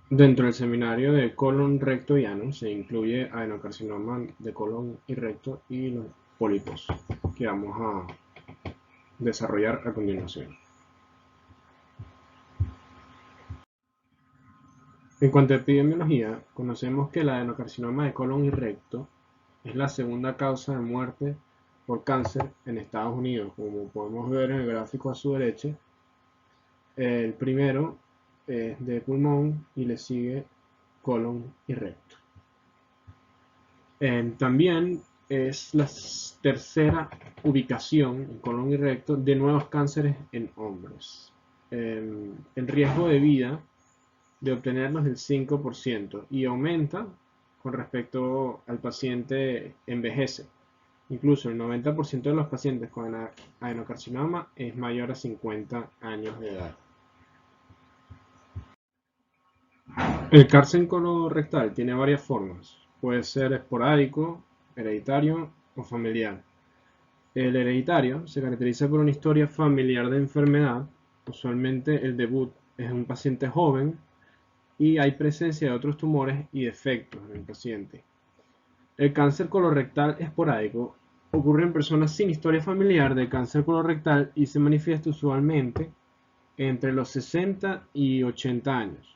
Dentro del seminario de colon, recto y ano se incluye adenocarcinoma de colon y recto y los pólipos que vamos a desarrollar a continuación. En cuanto a epidemiología, conocemos que el adenocarcinoma de colon y recto es la segunda causa de muerte por cáncer en Estados Unidos. Como podemos ver en el gráfico a su derecha, el primero es de pulmón y le sigue colon y recto. También es la tercera ubicación en colon y recto de nuevos cánceres en hombres. El riesgo de vida de obtenerlos del 5% y aumenta con respecto al paciente envejece. Incluso el 90% de los pacientes con adenocarcinoma es mayor a 50 años de edad. El cáncer colorectal tiene varias formas. Puede ser esporádico, hereditario o familiar. El hereditario se caracteriza por una historia familiar de enfermedad. Usualmente el debut es un paciente joven y hay presencia de otros tumores y defectos en el paciente. El cáncer colorectal esporádico ocurre en personas sin historia familiar de cáncer colorectal y se manifiesta usualmente entre los 60 y 80 años.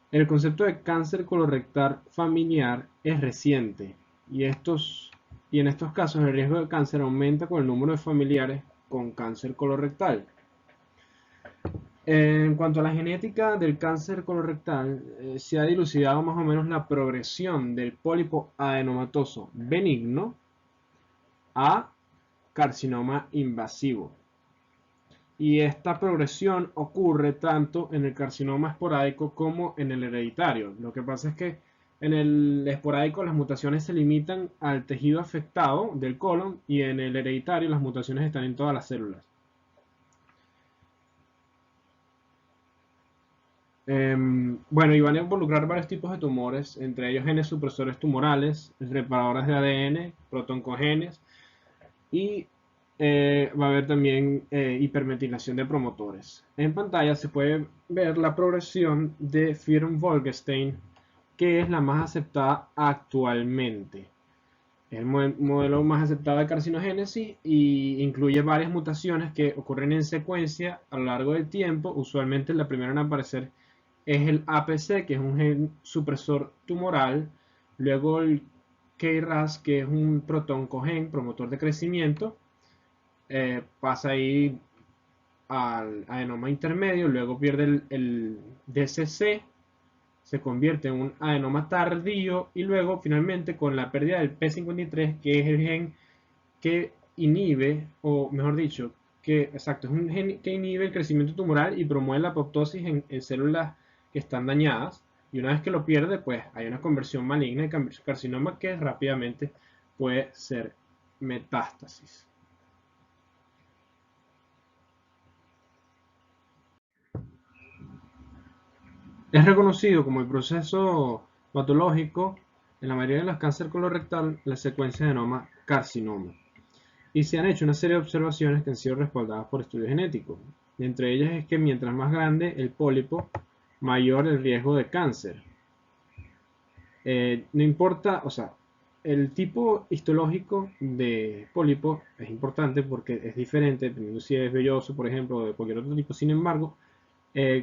El concepto de cáncer colorectal familiar es reciente y en estos casos el riesgo de cáncer aumenta con el número de familiares con cáncer colorectal. En cuanto a la genética del cáncer colorectal, se ha dilucidado más o menos la progresión del pólipo adenomatoso benigno a carcinoma invasivo. Y esta progresión ocurre tanto en el carcinoma esporádico como en el hereditario. Lo que pasa es que en el esporádico las mutaciones se limitan al tejido afectado del colon y en el hereditario las mutaciones están en todas las células. Bueno, y van a involucrar varios tipos de tumores, entre ellos genes supresores tumorales, reparadores de ADN, protoncogenes y va a haber también hipermetilación de promotores. En pantalla se puede ver la progresión de Firm-Wolkenstein, que es la más aceptada actualmente. Es el modelo más aceptado de carcinogénesis y incluye varias mutaciones que ocurren en secuencia a lo largo del tiempo. Usualmente la primera en aparecer es el APC, que es un gen supresor tumoral. Luego el KRAS, que es un protoncogen, promotor de crecimiento. Pasa ahí al adenoma intermedio, luego pierde el DCC, se convierte en un adenoma tardío y luego finalmente con la pérdida del P53, que es el gen que inhibe, o mejor dicho, exacto, es un gen que inhibe el crecimiento tumoral y promueve la apoptosis en células que están dañadas. Y una vez que lo pierde, pues hay una conversión maligna de carcinoma que rápidamente puede ser metástasis. Es reconocido como el proceso patológico en la mayoría de los cánceres colorectal la secuencia de adenoma carcinoma. Y se han hecho una serie de observaciones que han sido respaldadas por estudios genéticos. Entre ellas es que mientras más grande el pólipo, mayor el riesgo de cáncer. No importa, o sea, el tipo histológico de pólipo es importante porque es diferente dependiendo si es velloso, por ejemplo, o de cualquier otro tipo. Sin embargo,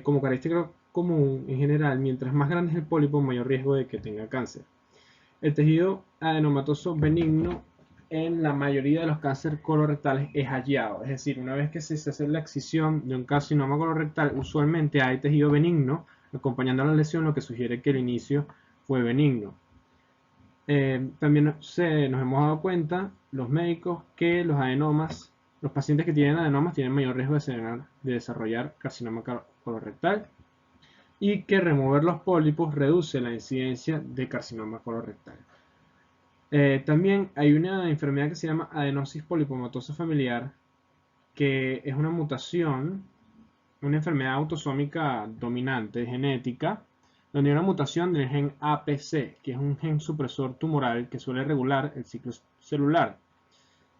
como característica común en general, mientras más grande es el pólipo, mayor riesgo de que tenga cáncer. El tejido adenomatoso benigno en la mayoría de los cánceres colorectales es hallado, es decir, una vez que se hace la excisión de un carcinoma colorectal, usualmente hay tejido benigno acompañando a la lesión, lo que sugiere que el inicio fue benigno. También nos hemos dado cuenta, los médicos, que los pacientes que tienen adenomas tienen mayor riesgo de desarrollar carcinoma colorectal y que remover los pólipos reduce la incidencia de carcinoma colorectal. También hay una enfermedad que se llama adenosis polipomatosa familiar, que es una mutación, una enfermedad autosómica dominante genética, donde hay una mutación del gen APC, que es un gen supresor tumoral que suele regular el ciclo celular.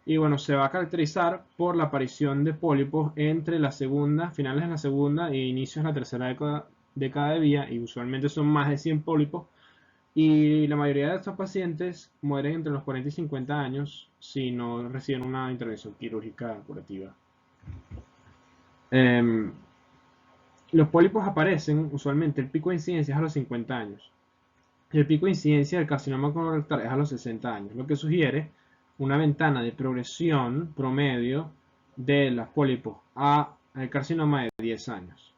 Y bueno, se va a caracterizar por la aparición de pólipos entre finales de la segunda e inicios de la tercera década de cada día y usualmente son más de 100 pólipos. Y la mayoría de estos pacientes mueren entre los 40 y 50 años si no reciben una intervención quirúrgica curativa. Los pólipos aparecen, usualmente el pico de incidencia es a los 50 años. Y el pico de incidencia del carcinoma colorectal es a los 60 años, lo que sugiere una ventana de progresión promedio de los pólipos al carcinoma de 10 años.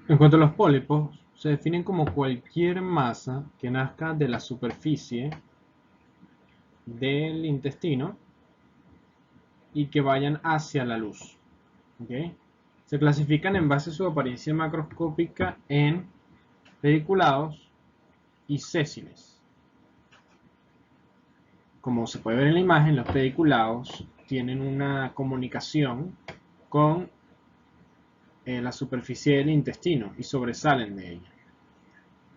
En cuanto a los pólipos, se definen como cualquier masa que nazca de la superficie del intestino y que vayan hacia la luz. ¿Okay? Se clasifican en base a su apariencia macroscópica en pediculados y sésiles. Como se puede ver en la imagen, los pediculados tienen una comunicación con la superficie del intestino y sobresalen de ella.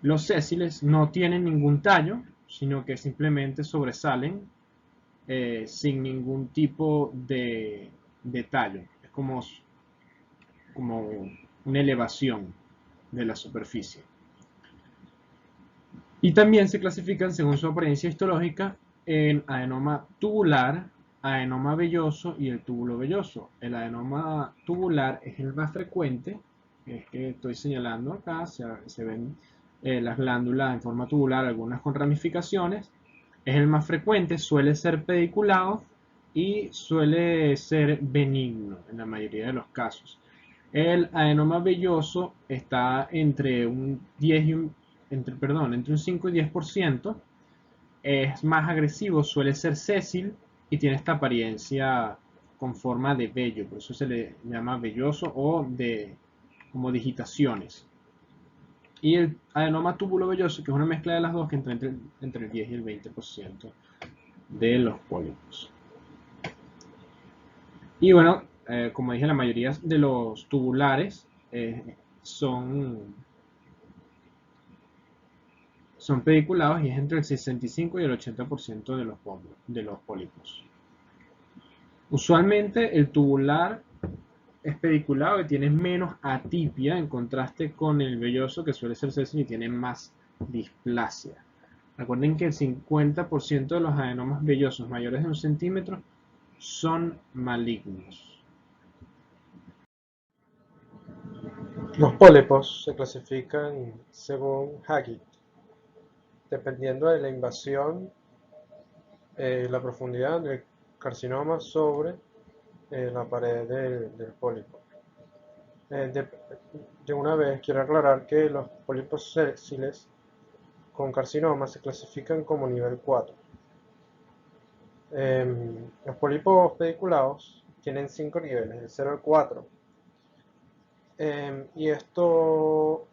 Los sésiles no tienen ningún tallo, sino que simplemente sobresalen sin ningún tipo de tallo. Es como una elevación de la superficie. Y también se clasifican según su apariencia histológica en adenoma tubular, adenoma velloso y el túbulo velloso. El adenoma tubular es el más frecuente, es que estoy señalando acá, se ven las glándulas en forma tubular, algunas con ramificaciones. Es el más frecuente, suele ser pediculado y suele ser benigno en la mayoría de los casos. El adenoma velloso está entre un 10 y entre un 5 y 10%. Es más agresivo, suele ser sésil y tiene esta apariencia con forma de vello, por eso se le llama velloso o como digitaciones. Y el adenoma túbulo velloso, que es una mezcla de las dos, que entra entre el 10 y el 20% de los pólipos. Y bueno, como dije, la mayoría de los tubulares son pediculados y es entre el 65 y el 80% de los pólipos. Usualmente el tubular es pediculado y tiene menos atipia en contraste con el velloso, que suele ser sésil y tiene más displasia. Recuerden que el 50% de los adenomas vellosos mayores de 1 centímetro son malignos. Los pólipos se clasifican según Hackett, dependiendo de la invasión, la profundidad del carcinoma sobre la pared del pólipo. De una vez quiero aclarar que los pólipos sésiles con carcinoma se clasifican como nivel 4. Los pólipos pediculados tienen 5 niveles, del 0 al 4. Y esto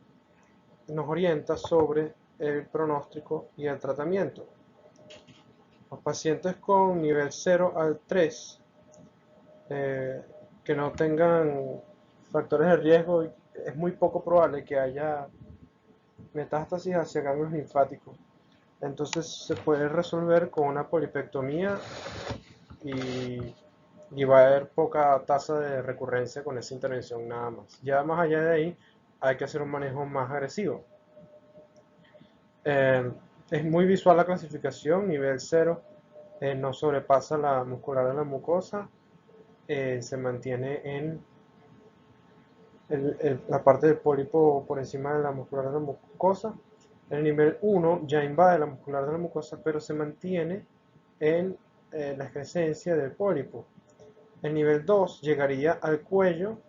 nos orienta sobre el pronóstico y el tratamiento. Los pacientes con nivel 0 al 3 que no tengan factores de riesgo, es muy poco probable que haya metástasis hacia ganglios linfáticos. Entonces se puede resolver con una polipectomía y va a haber poca tasa de recurrencia con esa intervención nada más. Ya más allá de ahí hay que hacer un manejo más agresivo. Es muy visual la clasificación, nivel 0 no sobrepasa la muscular de la mucosa, se mantiene en la parte del pólipo por encima de la muscular de la mucosa. El nivel 1 ya invade la muscular de la mucosa, pero se mantiene en la excrescencia del pólipo. El nivel 2 llegaría al cuello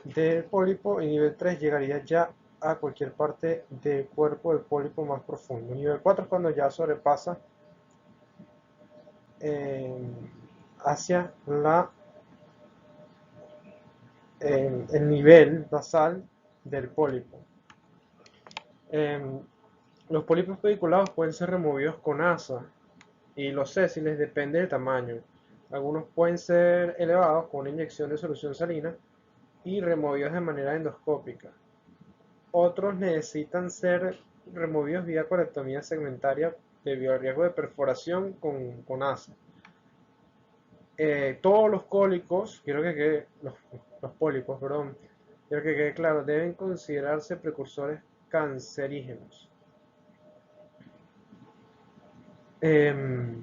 del pólipo y nivel 3 llegaría ya a cualquier parte del cuerpo del pólipo más profundo. Nivel 4 es cuando ya sobrepasa hacia el nivel basal del pólipo. Los pólipos pediculados pueden ser removidos con asa y los sésiles depende del tamaño. Algunos pueden ser elevados con una inyección de solución salina y removidos de manera endoscópica. Otros necesitan ser removidos vía colectomía segmentaria debido al riesgo de perforación con asa. Todos los cólicos, quiero que los los pólipos, perdón, quiero que quede claro, deben considerarse precursores cancerígenos. Em,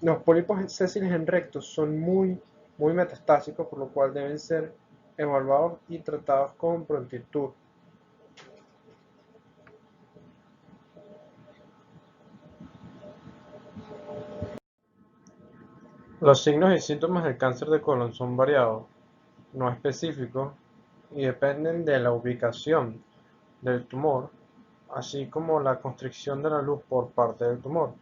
los pólipos sésiles en recto son muy metastásicos, por lo cual deben ser evaluados y tratados con prontitud. Los signos y síntomas del cáncer de colon son variados, no específicos, y dependen de la ubicación del tumor, así como la constricción de la luz por parte del tumor.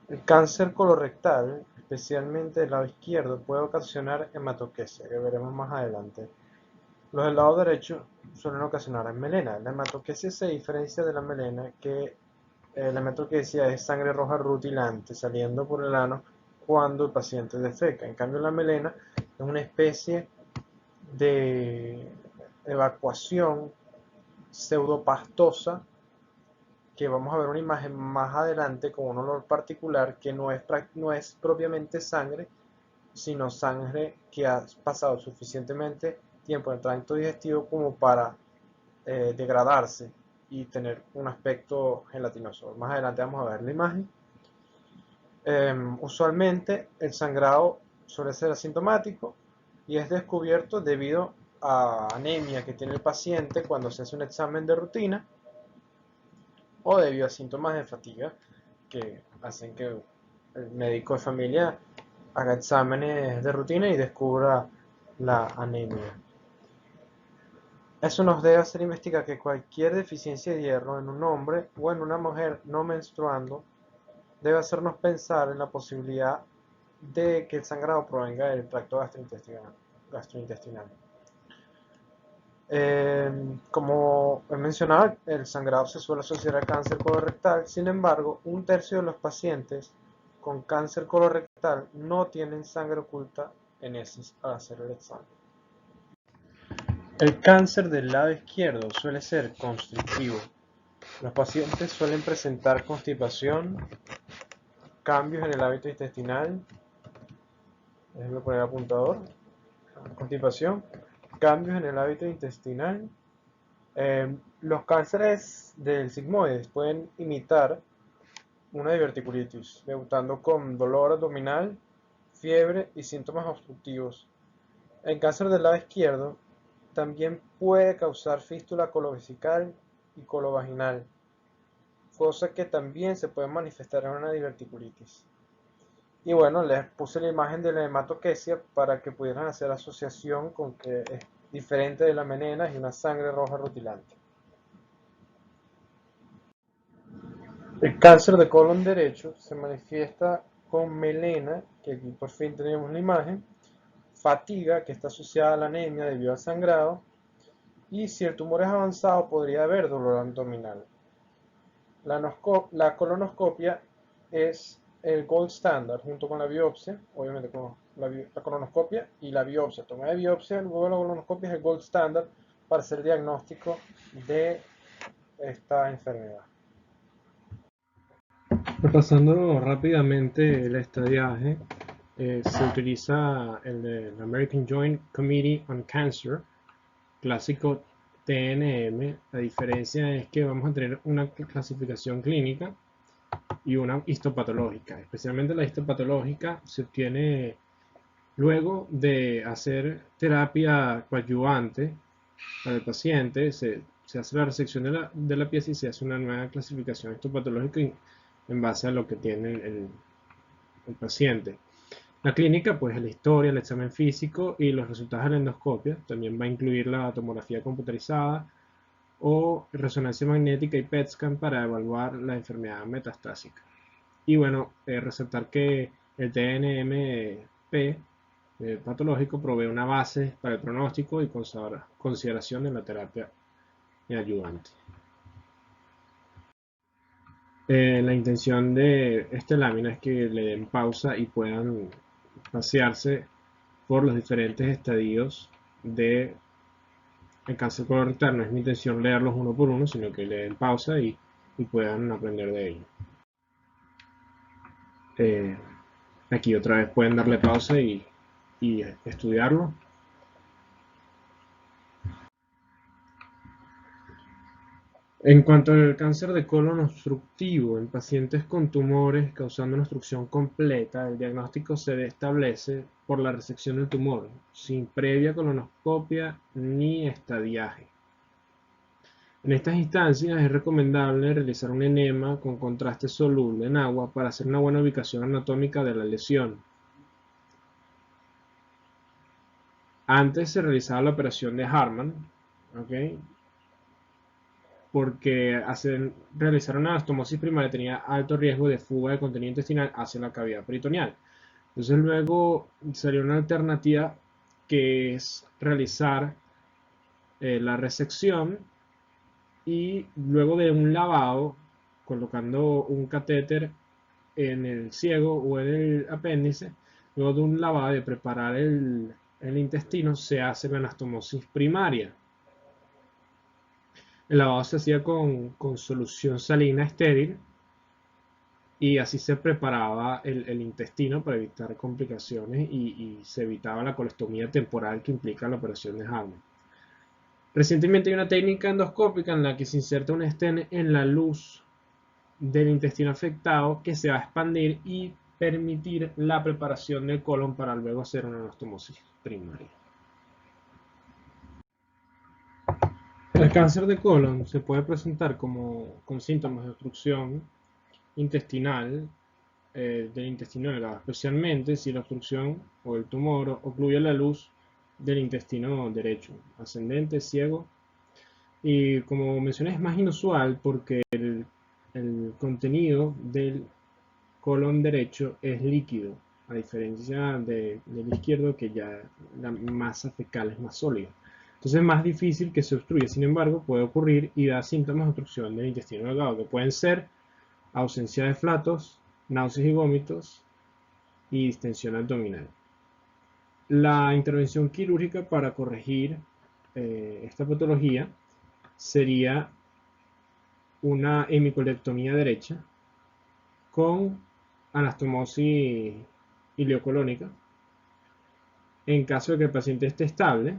El cáncer colorectal, especialmente del lado izquierdo, puede ocasionar hematoquesia, que veremos más adelante. Los del lado derecho suelen ocasionar melena. La hematoquesia se diferencia de la melena, que la hematoquesia es sangre roja rutilante saliendo por el ano cuando el paciente defeca. En cambio, la melena es una especie de evacuación pseudopastosa, que vamos a ver una imagen más adelante con un olor particular que no es propiamente sangre, sino sangre que ha pasado suficientemente tiempo en el tracto digestivo como para degradarse y tener un aspecto gelatinoso. Más adelante vamos a ver la imagen. Usualmente el sangrado suele ser asintomático y es descubierto debido a anemia que tiene el paciente cuando se hace un examen de rutina, o debido a síntomas de fatiga que hacen que el médico de familia haga exámenes de rutina y descubra la anemia. Eso nos debe hacer investigar que cualquier deficiencia de hierro en un hombre o en una mujer no menstruando debe hacernos pensar en la posibilidad de que el sangrado provenga del tracto gastrointestinal. Como he mencionado, el sangrado se suele asociar al cáncer colorectal. Sin embargo, un tercio de los pacientes con cáncer colorectal no tienen sangre oculta en heces al hacer el examen. El cáncer del lado izquierdo suele ser constrictivo. Los pacientes suelen presentar constipación, cambios en el hábito intestinal. Déjenme poner el apuntador. Constipación, cambios en el hábito intestinal. Los cánceres del sigmoides pueden imitar una diverticulitis, debutando con dolor abdominal, fiebre y síntomas obstructivos. El cáncer del lado izquierdo también puede causar fístula colovesical y colovaginal, cosa que también se puede manifestar en una diverticulitis. Y bueno, les puse la imagen de la hematoquesia para que pudieran hacer asociación con que es diferente de la melena y una sangre roja rutilante. El cáncer de colon derecho se manifiesta con melena, que aquí por fin tenemos la imagen, fatiga, que está asociada a la anemia debido al sangrado, y si el tumor es avanzado podría haber dolor abdominal. La colonoscopia es el gold standard junto con la biopsia, obviamente con la colonoscopia y la biopsia. Toma de biopsia, luego la colonoscopia es el gold standard para hacer el diagnóstico de esta enfermedad. Repasando rápidamente el estadiaje, se utiliza el American Joint Committee on Cancer, clásico TNM. La diferencia es que vamos a tener una clasificación clínica y una histopatológica. Especialmente la histopatológica se obtiene luego de hacer terapia coadyuvante para el paciente. Se hace la resección de la pieza y se hace una nueva clasificación histopatológica en base a lo que tiene el paciente. La clínica, pues la historia, el examen físico y los resultados de la endoscopia. También va a incluir la tomografía computarizada o resonancia magnética y PET scan para evaluar la enfermedad metastásica. Y bueno, resaltar que el TNMP patológico provee una base para el pronóstico y consideración de la terapia ayudante. La intención de esta lámina es que le den pausa y puedan pasearse por los diferentes estadios de el cáncer colorectal. No es mi intención leerlos uno por uno, sino que le den pausa y puedan aprender de ello. Aquí otra vez pueden darle pausa y y estudiarlo. En cuanto al cáncer de colon obstructivo en pacientes con tumores causando una obstrucción completa, el diagnóstico se establece por la resección del tumor, sin previa colonoscopia ni estadiaje. En estas instancias es recomendable realizar un enema con contraste soluble en agua para hacer una buena ubicación anatómica de la lesión. Antes se realizaba la operación de Hartmann, ¿okay? Porque realizar una anastomosis primaria tenía alto riesgo de fuga de contenido intestinal hacia la cavidad peritoneal. Entonces luego salió una alternativa que es realizar la resección y luego de un lavado, colocando un catéter en el ciego o en el apéndice, luego de un lavado de preparar el intestino, se hace la anastomosis primaria. El lavado se hacía con solución salina estéril y así se preparaba el intestino para evitar complicaciones y se evitaba la colostomía temporal que implica la operación de Hartmann. Recientemente hay una técnica endoscópica en la que se inserta un stent en la luz del intestino afectado que se va a expandir y permitir la preparación del colon para luego hacer una anastomosis primaria. El cáncer de colon se puede presentar con síntomas de obstrucción intestinal del intestino delgado, especialmente si la obstrucción o el tumor ocluye la luz del intestino derecho, ascendente, ciego, y como mencioné es más inusual porque el contenido del colon derecho es líquido, a diferencia del izquierdo que ya la masa fecal es más sólida. Entonces es más difícil que se obstruya, sin embargo puede ocurrir y da síntomas de obstrucción del intestino delgado que pueden ser ausencia de flatos, náuseas y vómitos y distensión abdominal. La intervención quirúrgica para corregir esta patología sería una hemicolectomía derecha con anastomosis ileocolónica. En caso de que el paciente esté estable,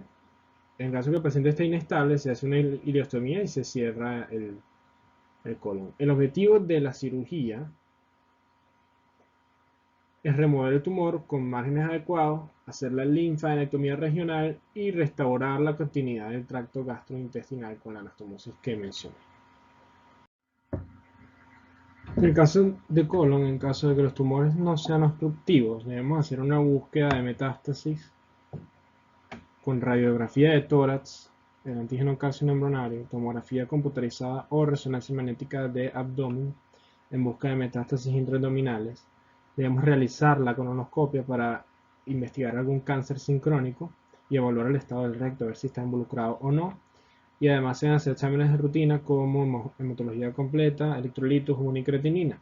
en caso de que el paciente esté inestable, se hace una ileostomía y se cierra el colon. El objetivo de la cirugía es remover el tumor con márgenes adecuados, hacer la linfadenectomía regional y restaurar la continuidad del tracto gastrointestinal con la anastomosis que mencioné. En el caso de colon, en caso de que los tumores no sean obstructivos, debemos hacer una búsqueda de metástasis con radiografía de tórax, el antígeno calcio embrionario, tomografía computarizada o resonancia magnética de abdomen en busca de metástasis intraabdominales. Debemos realizar la colonoscopia para investigar algún cáncer sincrónico y evaluar el estado del recto, a ver si está involucrado o no. Y además se deben hacer exámenes de rutina como hematología completa, electrolitos, y creatinina.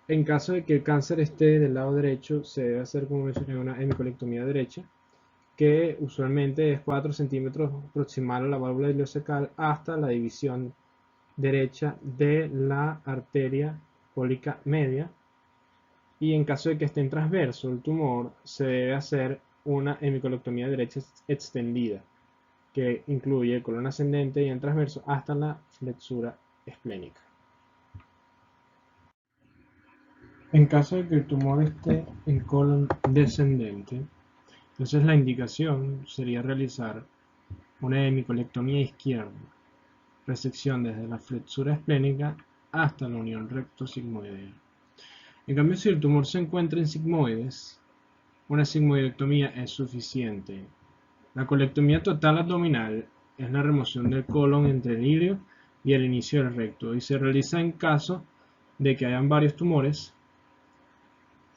En caso de que el cáncer esté del lado derecho, se debe hacer, como mencioné, una hemicolectomía derecha, que usualmente es 4 centímetros proximal a la válvula ileocecal hasta la división derecha de la arteria cólica media. Y en caso de que esté en transverso el tumor, se debe hacer una hemicolectomía derecha extendida, que incluye el colon ascendente y el transverso hasta la flexura esplénica. En caso de que el tumor esté en colon descendente, entonces la indicación sería realizar una hemicolectomía izquierda, resección desde la flexura esplénica hasta la unión recto-sigmoidea. En cambio, si el tumor se encuentra en sigmoides, una sigmoidectomía es suficiente. La colectomía total abdominal es la remoción del colon entre el ilio y el inicio del recto y se realiza en caso de que hayan varios tumores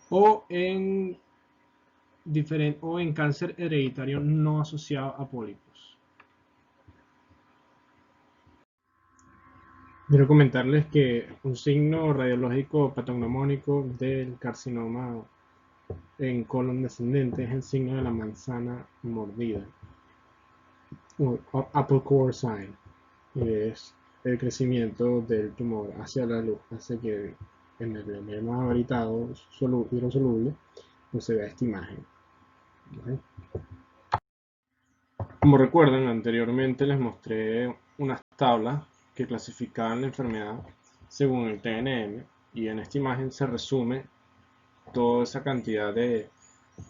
o en cáncer hereditario no asociado a pólipos. Quiero comentarles que un signo radiológico patognomónico del carcinoma en colon descendente es el signo de la manzana mordida, o apple core sign, y es el crecimiento del tumor hacia la luz, hace que en el edema abritado hidrosoluble pues se vea esta imagen. Como recuerdan, anteriormente les mostré unas tablas que clasificaban la enfermedad según el TNM, y en esta imagen se resume toda esa cantidad de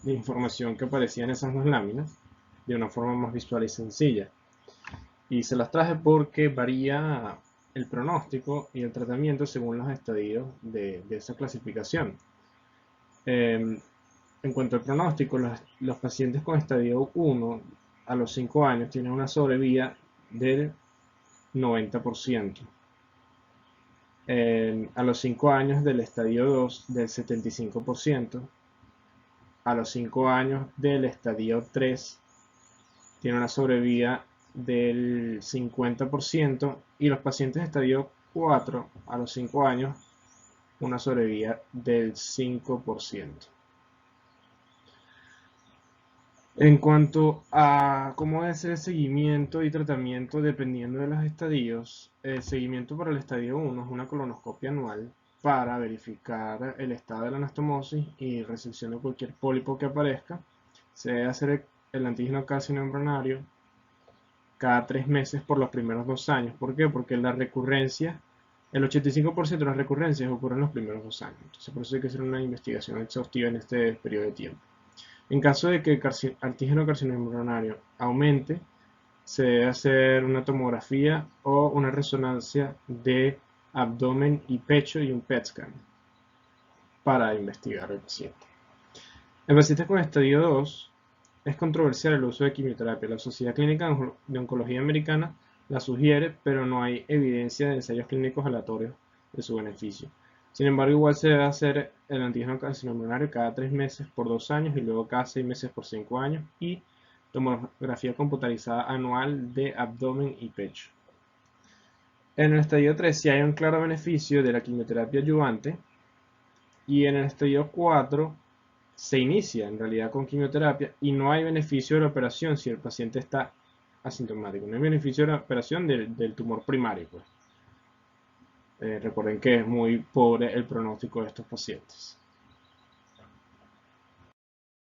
información que aparecía en esas dos láminas de una forma más visual y sencilla. Y se las traje porque varía el pronóstico y el tratamiento según los estadios de esa clasificación. En cuanto al pronóstico, los pacientes con estadio 1 a los 5 años tienen una sobrevida del 90%. A los 5 años del estadio 2 del 75%. A los 5 años del estadio 3 tiene una sobrevida del 50%, y los pacientes de estadio 4 a los 5 años una sobrevida del 5%. En cuanto a cómo debe ser el seguimiento y tratamiento dependiendo de los estadios, el seguimiento para el estadio 1 es una colonoscopia anual para verificar el estado de la anastomosis y resección de cualquier pólipo que aparezca. Se debe hacer el antígeno calcio embrionario cada 3 meses por los primeros 2 años. ¿Por qué? Porque la recurrencia, el 85% de las recurrencias ocurren en los primeros 2 años. Entonces, por eso hay que hacer una investigación exhaustiva en este periodo de tiempo. En caso de que el antígeno carcinoembrionario aumente, se debe hacer una tomografía o una resonancia de abdomen y pecho y un PET scan para investigar al paciente. En pacientes con estadio 2 es controversial el uso de quimioterapia. La Sociedad Clínica de Oncología Americana la sugiere, pero no hay evidencia de ensayos clínicos aleatorios de su beneficio. Sin embargo, igual se debe hacer el antígeno carcinoembrionario cada 3 meses por 2 años y luego cada 6 meses por 5 años, y tomografía computarizada anual de abdomen y pecho. En el estadio 3 sí hay un claro beneficio de la quimioterapia adyuvante, y en el estadio 4 se inicia en realidad con quimioterapia y no hay beneficio de la operación si el paciente está asintomático. No hay beneficio de la operación del tumor primario, pues. Recuerden que es muy pobre el pronóstico de estos pacientes.